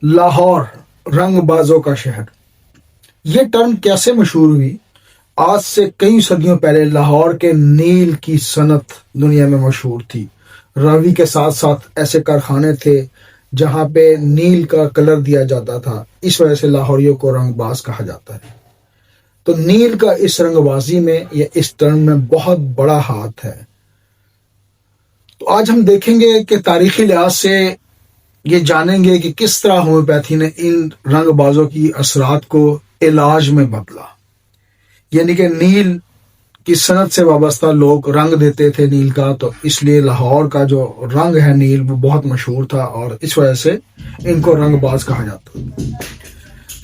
लाहौर रंग बाजों का शहर, ये टर्म कैसे मशहूर हुई? आज से कई सदियों पहले लाहौर के नील की सनत दुनिया में मशहूर थी। रावी के साथ साथ ऐसे कारखाने थे जहां पे नील का कलर दिया जाता था। इस वजह से लाहौरियों को रंगबाज कहा जाता है। तो नील का इस रंगबाजी में या इस टर्म में बहुत बड़ा हाथ है। तो आज हम देखेंगे कि तारीखी लिहाज से ये जानेंगे कि किस तरह होम्योपैथी ने इन रंगबाजों की असरात को इलाज में बदला। यानी कि नील की सनत से वाबस्ता लोग रंग देते थे नील का, तो इसलिए लाहौर का जो रंग है नील वो बहुत मशहूर था और इस वजह से इनको रंगबाज कहा जाता है।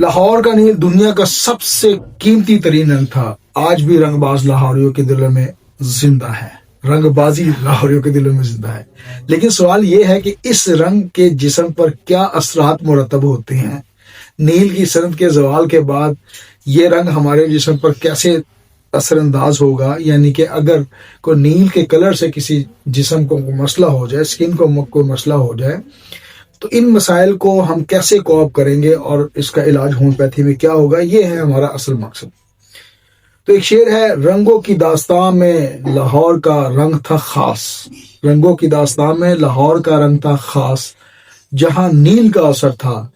लाहौर का नील दुनिया का सबसे कीमती तरीन रंग था। आज भी रंगबाज लाहौरियों के दिलों में जिंदा है, रंगबाजी लाहौरियों के दिलों में जिंदा है। लेकिन सवाल ये है कि इस रंग के जिस्म पर क्या असरात मुरतब होते हैं? नील की सनत के जवाल के बाद ये रंग हमारे जिस्म पर कैसे असरअंदाज होगा? यानी कि अगर कोई नील के कलर से किसी जिस्म को मसला हो जाए, स्किन को कोई मसला हो जाए, तो इन मसाइल को हम कैसे कोप करेंगे और इसका इलाज होम्योपैथी में क्या होगा? ये है हमारा असल मकसद। तो एक शेर है, रंगों की दास्तां में लाहौर का रंग था खास। रंगों की दास्तां में लाहौर का रंग था खास, जहां नील का असर था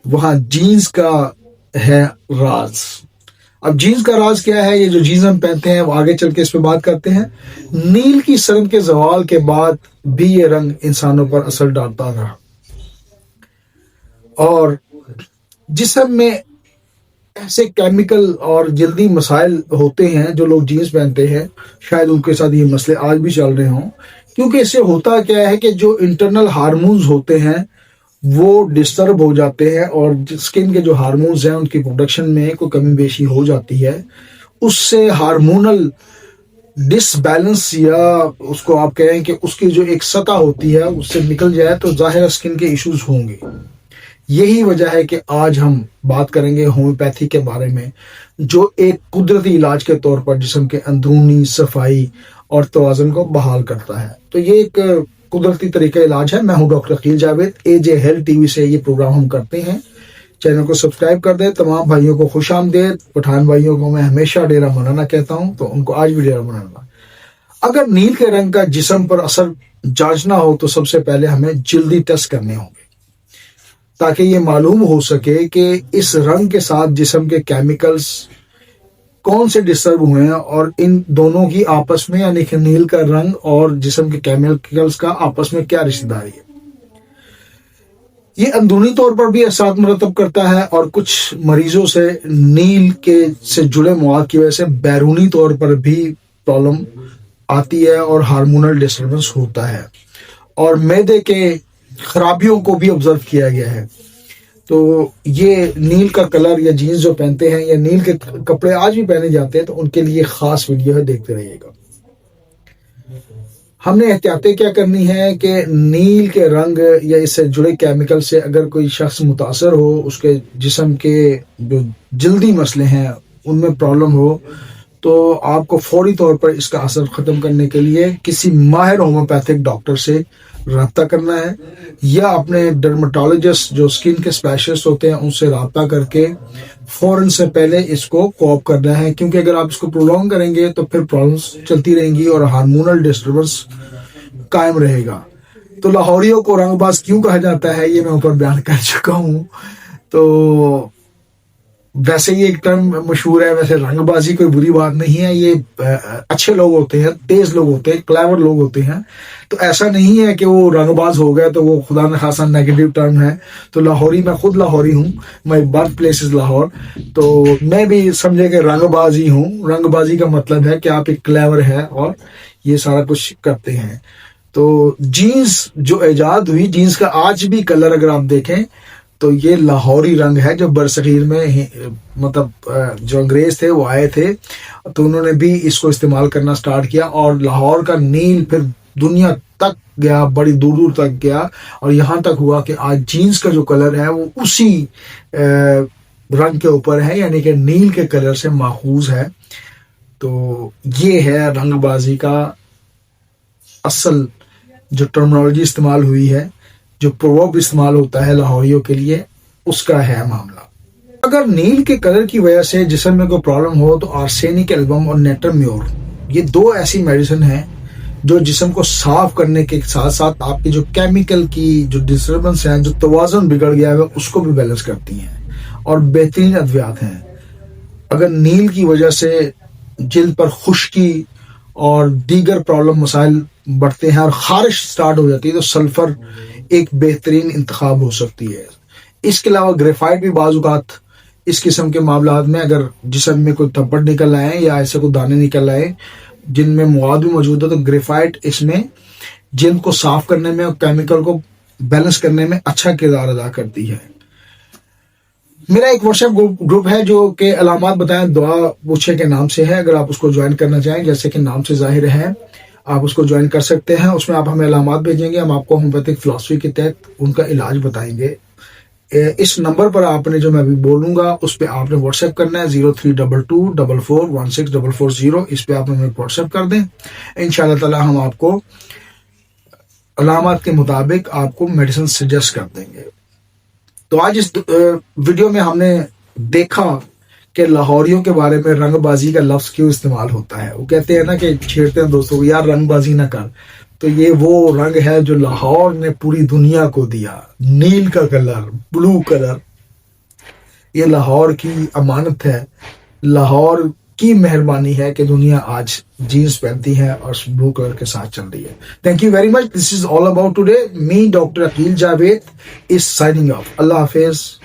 वहां जीन्स का है राज। अब जीन्स का राज क्या है? ये जो जीन्स हम पहनते हैं वो आगे चल के इस पे बात करते हैं। नील की सनत के जवाल के बाद भी ये रंग इंसानों पर असर डालता रहा और जिस्म में ऐसे केमिकल और जल्दी मसाइल होते हैं। जो लोग जीन्स पहनते हैं शायद उनके साथ ये मसले आज भी चल रहे हों, क्योंकि इससे होता क्या है कि जो इंटरनल हार्मोन्स होते हैं वो डिस्टर्ब हो जाते हैं और स्किन के जो हार्मोन्स हैं उनकी प्रोडक्शन में कोई कमी बेशी हो जाती है। उससे हार्मोनल डिसबैलेंस या उसको आप कहें कि उसकी जो एक सतह होती है उससे निकल जाए तो जाहिर स्किन के इश्यूज होंगे। यही वजह है कि आज हम बात करेंगे होम्योपैथी के बारे में, जो एक कुदरती इलाज के तौर पर जिस्म के अंदरूनी सफाई और तवाज़ुन को बहाल करता है। तो ये एक कुदरती तरीका इलाज है। मैं हूं डॉक्टर अकील जावेद, एजे हेल्थ टीवी से ये प्रोग्राम हम करते हैं। चैनल को सब्सक्राइब कर दे। तमाम भाइयों को खुश आमदेद। पठान भाइयों को मैं हमेशा डेरा मनाना कहता हूं, तो उनको आज भी डेरा मनाना। अगर नील के रंग का जिस्म पर असर जांचना हो तो सबसे पहले हमें जल्दी टेस्ट करने होंगे ताकि ये मालूम हो सके कि इस रंग के साथ जिस्म के केमिकल्स कौन से डिस्टर्ब हुए हैं और इन दोनों की आपस में, यानी कि नील का रंग और जिस्म के केमिकल्स का आपस में क्या रिश्तेदारी है। ये अंदरूनी तौर पर भी असरात मुरतब करता है और कुछ मरीजों से नील के से जुड़े मवाद की वजह से बैरूनी तौर पर भी प्रॉब्लम आती है और हार्मोनल डिस्टर्बेंस होता है और मैदे के खराबियों को भी ऑब्जर्व किया गया है। तो ये नील का कलर या जीन्स जो पहनते हैं या नील के कपड़े आज भी पहने जाते हैं, तो उनके लिए खास वीडियो है, देखते रहिएगा। हमने एहतियातें क्या करनी है कि नील के रंग या इससे जुड़े केमिकल से अगर कोई शख्स मुतासर हो, उसके जिस्म के जो जल्दी मसले हैं उनमें प्रॉब्लम हो, तो आपको फौरी तौर पर इसका असर ख़त्म करने के लिए किसी माहिर होम्योपैथिक डॉक्टर से रब्ता करना है या अपने डर्मेटोलॉजिस्ट जो स्किन के स्पेशलिस्ट होते हैं उनसे रब्ता करके फौरन से पहले इसको कोप करना है, क्योंकि अगर आप इसको प्रोलॉन्ग करेंगे तो फिर प्रॉब्लम्स चलती रहेंगी और हार्मोनल डिस्टर्बेंस कायम रहेगा। तो लाहौरियों को रंगबाज क्यों कहा जाता है ये मैं ऊपर बयान कर चुका हूँ। तो वैसे ये एक टर्म मशहूर है। वैसे रंगबाजी कोई बुरी बात नहीं है, ये अच्छे लोग होते हैं, तेज लोग होते हैं, क्लेवर लोग होते हैं। तो ऐसा नहीं है कि वो रंगबाज हो गया तो वो खुदा न खासा नेगेटिव टर्म है। तो लाहौरी, मैं खुद लाहौरी हूँ, my birth place is Lahore, तो मैं भी समझे कि रंगबाजी हूँ। रंगबाजी का मतलब है कि आप एक क्लेवर है और ये सारा कुछ करते हैं। तो जीन्स जो ईजाद हुई, जीन्स का आज भी कलर अगर आप देखें तो ये लाहौरी रंग है जो बरसगीर में मतलब जो अंग्रेज थे वो आए थे तो उन्होंने भी इसको इस्तेमाल करना स्टार्ट किया और लाहौर का नील फिर दुनिया तक गया, बड़ी दूर दूर तक गया और यहाँ तक हुआ कि आज जीन्स का जो कलर है वो उसी रंग के ऊपर है, यानी कि नील के कलर से माखूज है। तो ये है रंगबाजी का असल जो टर्मिनोलॉजी इस्तेमाल हुई है, جو پروورب استعمال ہوتا ہے لاہوریوں کے لیے اس کا ہے معاملہ. اگر نیل کے کلر کی وجہ سے جسم میں کوئی پرابلم ہو تو آرسینک ایلبم اور نیٹرمیور یہ دو ایسی میڈیسن ہیں جو جسم کو صاف کرنے کے ساتھ ساتھ آپ کی جو کیمیکل کی جو ڈسٹربنس ہیں، جو توازن بگڑ گیا ہے اس کو بھی بیلنس کرتی ہیں اور بہترین ادویات ہیں. اگر نیل کی وجہ سے جلد پر خشکی اور دیگر پرابلم مسائل بڑھتے ہیں اور خارش سٹارٹ ہو جاتی ہے تو سلفر ایک بہترین انتخاب ہو سکتی ہے. اس کے علاوہ گریفائٹ بھی بعض اوقات اس قسم کے معاملات میں اگر جسم میں کوئی تھپڑ نکل آئے یا ایسے کوئی دانے نکل آئے جن میں مواد بھی موجود ہے تو گریفائٹ اس میں جلد کو صاف کرنے میں اور کیمیکل کو بیلنس کرنے میں اچھا کردار ادا کرتی ہے. میرا ایک واٹس ایپ گروپ ہے جو کہ علامات بتائیں دعا پوچھے کے نام سے ہے. اگر آپ اس کو جوائن کرنا چاہیں جیسے کہ نام سے ظاہر ہے آپ اس کو جوائن کر سکتے ہیں. اس میں آپ ہمیں علامات بھیجیں گے، ہم آپ کو ہومیوپیتھک فلاسفی کے تحت ان کا علاج بتائیں گے. اس نمبر پر آپ نے جو میں ابھی بولوں گا اس پہ آپ نے واٹس ایپ کرنا ہے 0322441640. اس پہ آپ ہمیں واٹس ایپ کر دیں، انشاءاللہ تعالی ہم آپ کو علامات کے مطابق آپ کو میڈیسن سجیسٹ کر دیں گے. تو آج اس ویڈیو میں ہم نے دیکھا کہ لاہوریوں کے بارے میں رنگ بازی کا لفظ کیوں استعمال ہوتا ہے. وہ کہتے ہیں نا کہ چھیڑتے ہیں دوستوں کو یار رنگ بازی نہ کر، تو یہ وہ رنگ ہے جو لاہور نے پوری دنیا کو دیا. نیل کا کلر، بلو کلر، یہ لاہور کی امانت ہے، لاہور کی مہربانی ہے کہ دنیا آج جینز پہنتی ہے اور بلو کلر کے ساتھ چل رہی ہے. Thank you very much. This is all about today. Me doctor Aqeel Javed is signing off. اللہ حافظ.